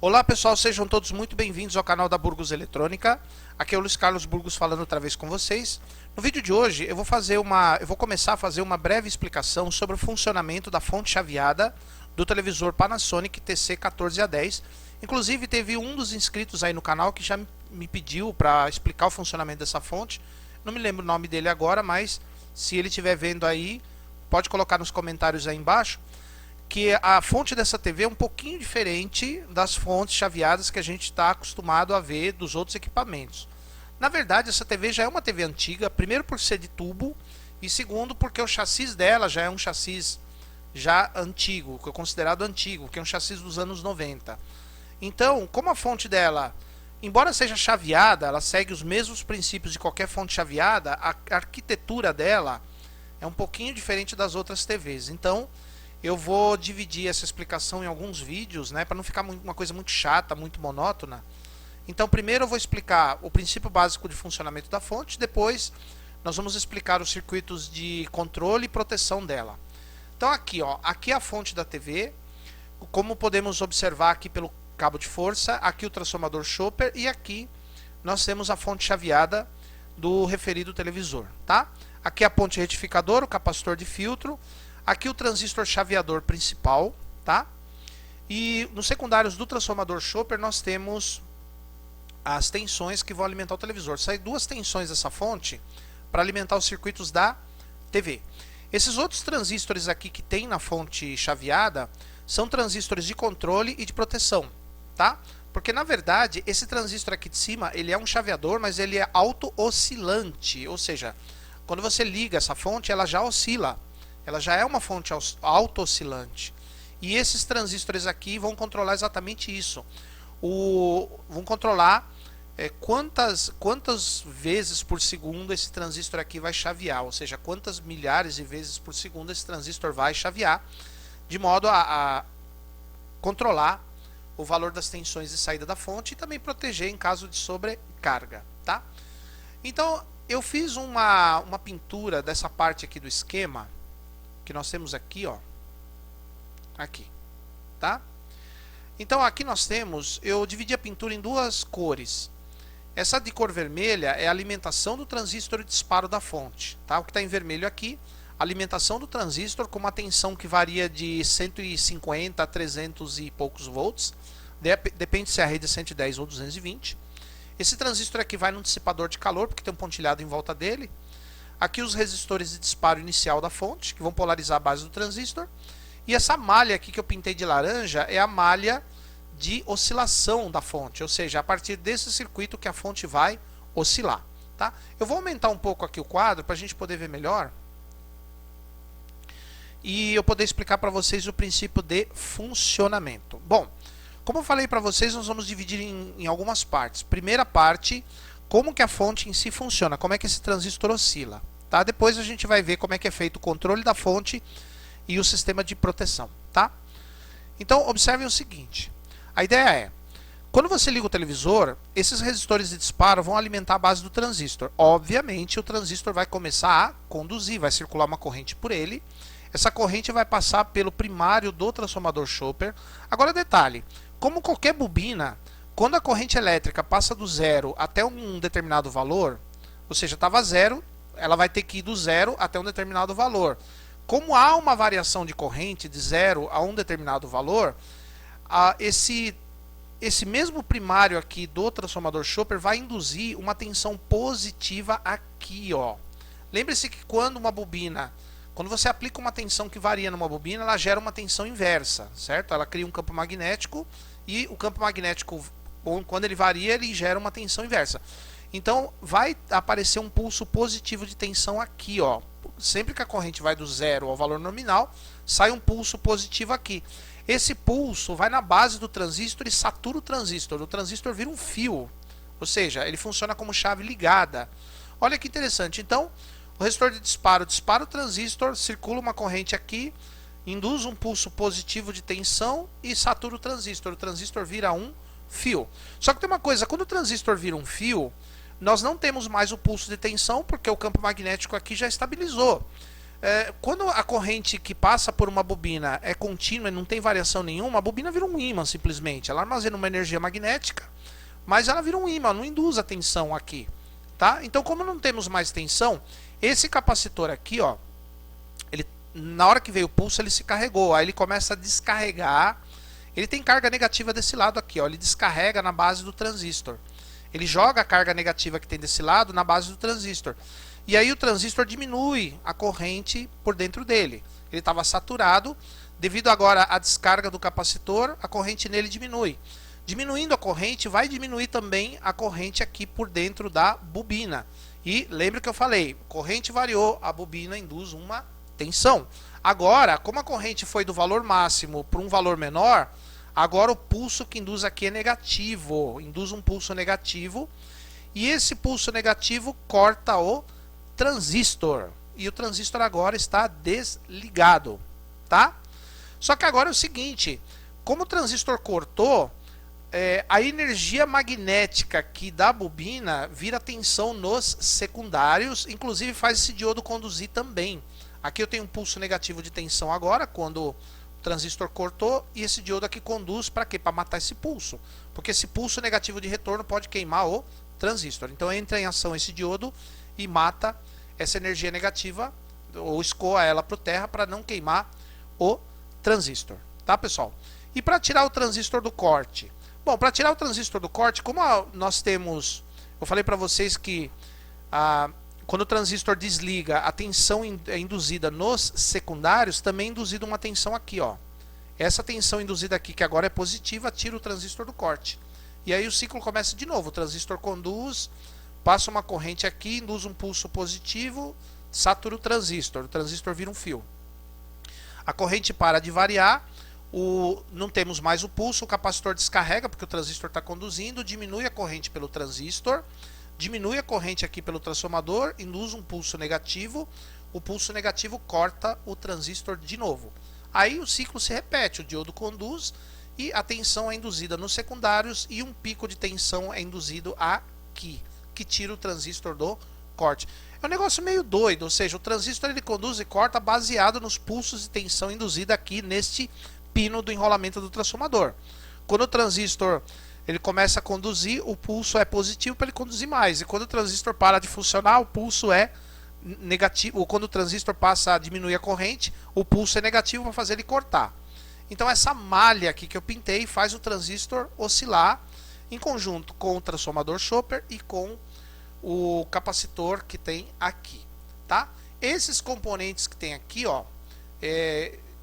Olá pessoal, sejam todos muito bem-vindos ao canal da Burgos Eletrônica. Aqui é o Luiz Carlos Burgos falando outra vez com vocês. No vídeo de hoje eu vou começar a fazer uma breve explicação sobre o funcionamento da fonte chaveada do televisor Panasonic TC14A10. Inclusive teve um dos inscritos aí no canal que já me pediu para explicar o funcionamento dessa fonte. Não me lembro o nome dele agora, mas se ele estiver vendo aí, pode colocar nos comentários aí embaixo. Que a fonte dessa TV é um pouquinho diferente das fontes chaveadas que a gente está acostumado a ver dos outros equipamentos. Na verdade, essa TV já é uma TV antiga, primeiro por ser de tubo e segundo porque o chassi dela já é um chassi já antigo, que é considerado antigo, que é um chassi dos anos 90. Então, como a fonte dela, embora seja chaveada, ela segue os mesmos princípios de qualquer fonte chaveada, a arquitetura dela é um pouquinho diferente das outras TVs. Então, eu vou dividir essa explicação em alguns vídeos, né, para não ficar uma coisa muito chata, muito monótona. Então, primeiro eu vou explicar o princípio básico de funcionamento da fonte, depois nós vamos explicar os circuitos de controle e proteção dela. Então aqui, ó, aqui é a fonte da TV, como podemos observar aqui pelo cabo de força, aqui o transformador Chopper e aqui nós temos a fonte chaveada do referido televisor, tá? Aqui a ponte retificador, o capacitor de filtro. Aqui o transistor chaveador principal, tá? E nos secundários do transformador Chopper nós temos as tensões que vão alimentar o televisor. Saem duas tensões dessa fonte para alimentar os circuitos da TV. Esses outros transistores aqui que tem na fonte chaveada são transistores de controle e de proteção, tá? Porque na verdade esse transistor aqui de cima ele é um chaveador, mas ele é auto-oscilante, ou seja, quando você liga essa fonte ela já oscila. Ela já é uma fonte auto-oscilante. E esses transistores aqui vão controlar exatamente isso. Vão controlar quantas vezes por segundo esse transistor aqui vai chavear. Ou seja, quantas milhares de vezes por segundo esse transistor vai chavear. De modo a controlar o valor das tensões de saída da fonte e também proteger em caso de sobrecarga. Tá? Então, eu fiz uma pintura dessa parte aqui do esquema que nós temos aqui, ó, aqui, tá? Então aqui nós temos, eu dividi a pintura em duas cores. Essa de cor vermelha é a alimentação do transistor e disparo da fonte, tá? O que está em vermelho aqui, alimentação do transistor com uma tensão que varia de 150 a 300 e poucos volts, depende se a rede é 110 ou 220. Esse transistor aqui vai no dissipador de calor, porque tem um pontilhado em volta dele. Aqui os resistores de disparo inicial da fonte, que vão polarizar a base do transistor. E essa malha aqui que eu pintei de laranja é a malha de oscilação da fonte, ou seja, a partir desse circuito que a fonte vai oscilar. Tá? Eu vou aumentar um pouco aqui o quadro para a gente poder ver melhor. E eu poder explicar para vocês o princípio de funcionamento. Bom, como eu falei para vocês, nós vamos dividir em algumas partes. Primeira parte, como que a fonte em si funciona, como é que esse transistor oscila. Tá? Depois a gente vai ver como é que é feito o controle da fonte e o sistema de proteção. Tá? Então, observem o seguinte. A ideia é, quando você liga o televisor, esses resistores de disparo vão alimentar a base do transistor. Obviamente, o transistor vai começar a conduzir, vai circular uma corrente por ele. Essa corrente vai passar pelo primário do transformador Chopper. Agora, detalhe, como qualquer bobina, quando a corrente elétrica passa do zero até um determinado valor, ou seja, estava zero, ela vai ter que ir do zero até um determinado valor. Como há uma variação de corrente de zero a um determinado valor, esse mesmo primário aqui do transformador Chopper vai induzir uma tensão positiva aqui, ó. Lembre-se que quando você aplica uma tensão que varia numa bobina, ela gera uma tensão inversa, certo? Ela cria um campo magnético e o campo magnético, quando ele varia, ele gera uma tensão inversa. Então vai aparecer um pulso positivo de tensão aqui, ó. Sempre que a corrente vai do zero ao valor nominal, sai um pulso positivo aqui. Esse pulso vai na base do transistor e satura o transistor. O transistor vira um fio, ou seja, ele funciona como chave ligada. Olha que interessante. Então, o resistor de disparo dispara o transistor, circula uma corrente aqui, induz um pulso positivo de tensão e satura o transistor. O transistor vira um fio. Só que tem uma coisa, quando o transistor vira um fio, nós não temos mais o pulso de tensão porque o campo magnético aqui já estabilizou. Quando a corrente que passa por uma bobina é contínua e não tem variação nenhuma, a bobina vira um ímã simplesmente. Ela armazena uma energia magnética, mas ela vira um ímã, não induz a tensão aqui. Tá? Então, como não temos mais tensão, esse capacitor aqui, ó, ele, na hora que veio o pulso, ele se carregou. Aí ele começa a descarregar. Ele tem carga negativa desse lado aqui, ó, ele descarrega na base do transistor. Ele joga a carga negativa que tem desse lado na base do transistor. E aí o transistor diminui a corrente por dentro dele. Ele estava saturado, devido agora à descarga do capacitor, a corrente nele diminui. Diminuindo a corrente, vai diminuir também a corrente aqui por dentro da bobina. E lembra que eu falei, corrente variou, a bobina induz uma tensão. Agora, como a corrente foi do valor máximo para um valor menor, agora o pulso que induz aqui é negativo, induz um pulso negativo. E esse pulso negativo corta o transistor, e o transistor agora está desligado, tá? Só que agora é o seguinte, como o transistor cortou, a energia magnética aqui da bobina vira tensão nos secundários, inclusive faz esse diodo conduzir também. Aqui eu tenho um pulso negativo de tensão agora, quando o transistor cortou, e esse diodo aqui conduz para quê? Para matar esse pulso, porque esse pulso negativo de retorno pode queimar o transistor. Então entra em ação esse diodo e mata essa energia negativa, ou escoa ela para o terra para não queimar o transistor, tá, pessoal? E para tirar o transistor do corte? Bom, para tirar o transistor do corte, como nós temos, eu falei para vocês que quando o transistor desliga, a tensão é induzida nos secundários, também é induzida uma tensão aqui, ó. Essa tensão induzida aqui, que agora é positiva, tira o transistor do corte. E aí o ciclo começa de novo, o transistor conduz, passa uma corrente aqui, induz um pulso positivo, satura o transistor vira um fio. A corrente para de variar, não temos mais o pulso, o capacitor descarrega, porque o transistor está conduzindo, diminui a corrente pelo transistor, diminui a corrente aqui pelo transformador, induz um pulso negativo, o pulso negativo corta o transistor de novo. Aí o ciclo se repete, o diodo conduz e a tensão é induzida nos secundários e um pico de tensão é induzido aqui, que tira o transistor do corte. É um negócio meio doido, ou seja, o transistor ele conduz e corta baseado nos pulsos de tensão induzida aqui neste pino do enrolamento do transformador. Quando o transistor ele começa a conduzir, o pulso é positivo para ele conduzir mais, e quando o transistor para de funcionar, o pulso é negativo, ou quando o transistor passa a diminuir a corrente, o pulso é negativo para fazer ele cortar. Então essa malha aqui que eu pintei faz o transistor oscilar em conjunto com o transformador Chopper e com o capacitor que tem aqui, tá? Esses componentes que tem aqui, ó,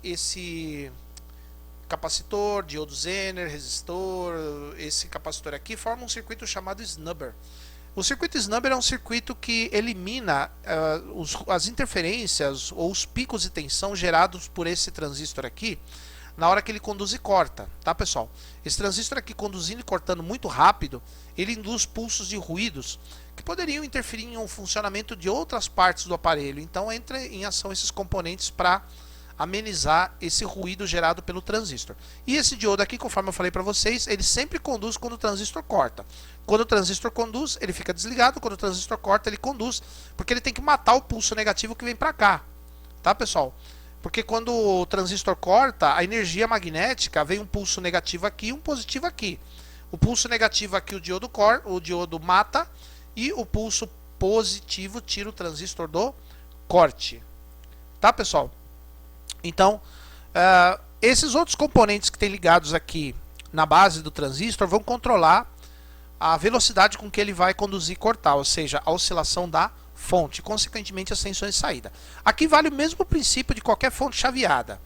esse capacitor, diodo Zener, resistor, esse capacitor aqui forma um circuito chamado snubber. O circuito snubber é um circuito que elimina as interferências ou os picos de tensão gerados por esse transistor aqui na hora que ele conduz e corta, tá, pessoal? Esse transistor aqui conduzindo e cortando muito rápido, ele induz pulsos de ruídos que poderiam interferir em um funcionamento de outras partes do aparelho. Então entra em ação esses componentes para amenizar esse ruído gerado pelo transistor. E esse diodo aqui, conforme eu falei para vocês, ele sempre conduz quando o transistor corta. Quando o transistor conduz, ele fica desligado. Quando o transistor corta, ele conduz, porque ele tem que matar o pulso negativo que vem para cá, tá, pessoal? Porque quando o transistor corta, a energia magnética vem um pulso negativo aqui e um positivo aqui. O pulso negativo aqui o diodo mata, e o pulso positivo tira o transistor do corte, tá, pessoal? Então, esses outros componentes que tem ligados aqui na base do transistor vão controlar a velocidade com que ele vai conduzir e cortar, ou seja, a oscilação da fonte, consequentemente as tensões de saída. Aqui vale o mesmo princípio de qualquer fonte chaveada.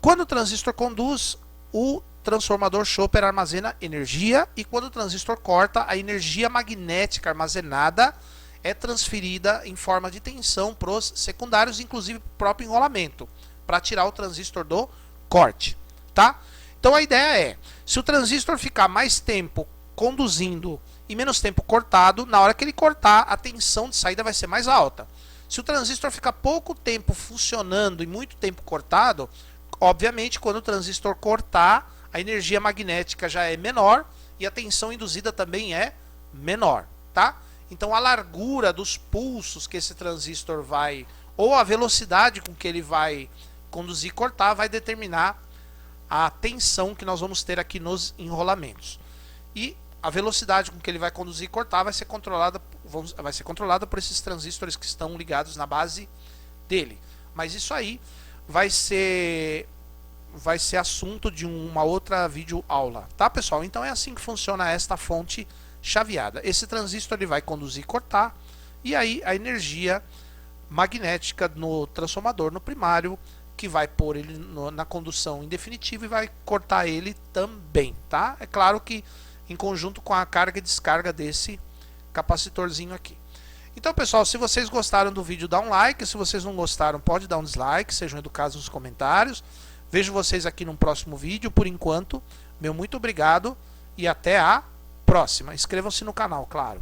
Quando o transistor conduz, o transformador Chopper armazena energia, e quando o transistor corta, a energia magnética armazenada é transferida em forma de tensão para os secundários, inclusive para o próprio enrolamento, para tirar o transistor do corte, tá? Então a ideia é, se o transistor ficar mais tempo conduzindo e menos tempo cortado, na hora que ele cortar, a tensão de saída vai ser mais alta. Se o transistor ficar pouco tempo funcionando e muito tempo cortado, obviamente quando o transistor cortar, a energia magnética já é menor e a tensão induzida também é menor, tá? Então a largura dos pulsos que esse transistor vai ou a velocidade com que ele vai conduzir e cortar vai determinar a tensão que nós vamos ter aqui nos enrolamentos. E a velocidade com que ele vai conduzir e cortar vai ser controlada por esses transistores que estão ligados na base dele. Mas isso aí vai ser assunto de uma outra videoaula, tá, pessoal? Então é assim que funciona esta fonte chaveada. Esse transistor ele vai conduzir e cortar, e aí a energia magnética no transformador no primário, que vai pôr ele na condução em definitivo e vai cortar ele também, tá? É claro que em conjunto com a carga e descarga desse capacitorzinho aqui. Então, pessoal, se vocês gostaram do vídeo, dá um like. Se vocês não gostaram, pode dar um dislike. Sejam educados nos comentários. Vejo vocês aqui no próximo vídeo. Por enquanto, meu muito obrigado e até a próxima. Inscrevam-se no canal, claro.